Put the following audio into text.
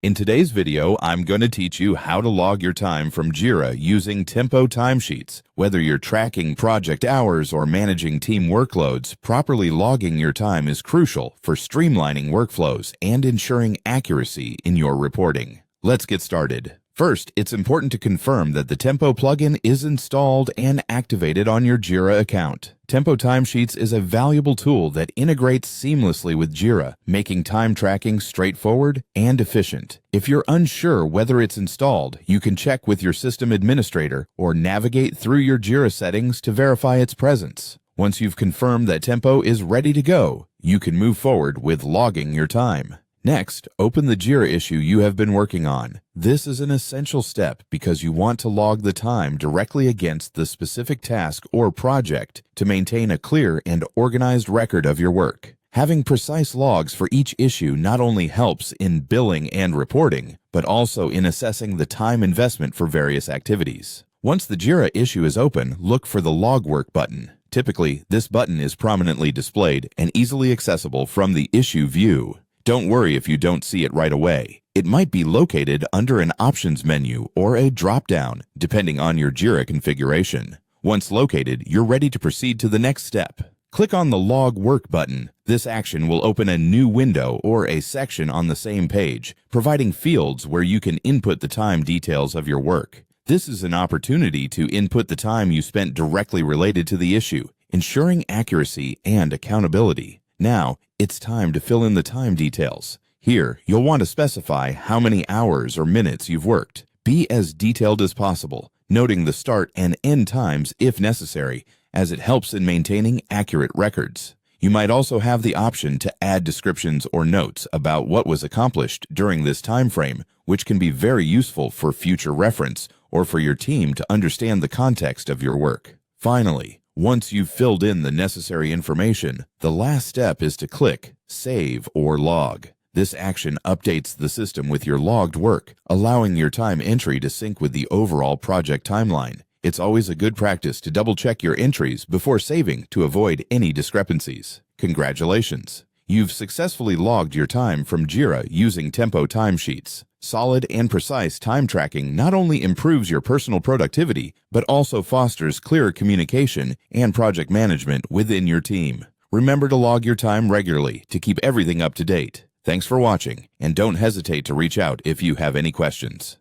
In today's video, I'm going to teach you how to log your time from Jira using Tempo timesheets. Whether you're tracking project hours or managing team workloads, properly logging your time is crucial for streamlining workflows and ensuring accuracy in your reporting. Let's get started. First, it's important to confirm that the Tempo plugin is installed and activated on your Jira account. Tempo Timesheets is a valuable tool that integrates seamlessly with Jira, making time tracking straightforward and efficient. If you're unsure whether it's installed, you can check with your system administrator or navigate through your Jira settings to verify its presence. Once you've confirmed that Tempo is ready to go, you can move forward with logging your time. Next, open the Jira issue you have been working on. This is an essential step because you want to log the time directly against the specific task or project to maintain a clear and organized record of your work. Having precise logs for each issue not only helps in billing and reporting, but also in assessing the time investment for various activities. Once the Jira issue is open, look for the Log Work button. Typically, this button is prominently displayed and easily accessible from the issue view. Don't worry if you don't see it right away. It might be located under an options menu or a drop-down, depending on your Jira configuration. Once located, you're ready to proceed to the next step. Click on the Log Work button. This action will open a new window or a section on the same page, providing fields where you can input the time details of your work. This is an opportunity to input the time you spent directly related to the issue, ensuring accuracy and accountability. Now, it's time to fill in the time details. Here, you'll want to specify how many hours or minutes you've worked. Be as detailed as possible, noting the start and end times if necessary, as it helps in maintaining accurate records. You might also have the option to add descriptions or notes about what was accomplished during this time frame, which can be very useful for future reference or for your team to understand the context of your work. Finally, once you've filled in the necessary information, the last step is to click Save or Log. This action updates the system with your logged work, allowing your time entry to sync with the overall project timeline. It's always a good practice to double-check your entries before saving to avoid any discrepancies. Congratulations! You've successfully logged your time from Jira using Tempo timesheets. Solid and precise time tracking not only improves your personal productivity, but also fosters clearer communication and project management within your team. Remember to log your time regularly to keep everything up to date. Thanks for watching, and don't hesitate to reach out if you have any questions.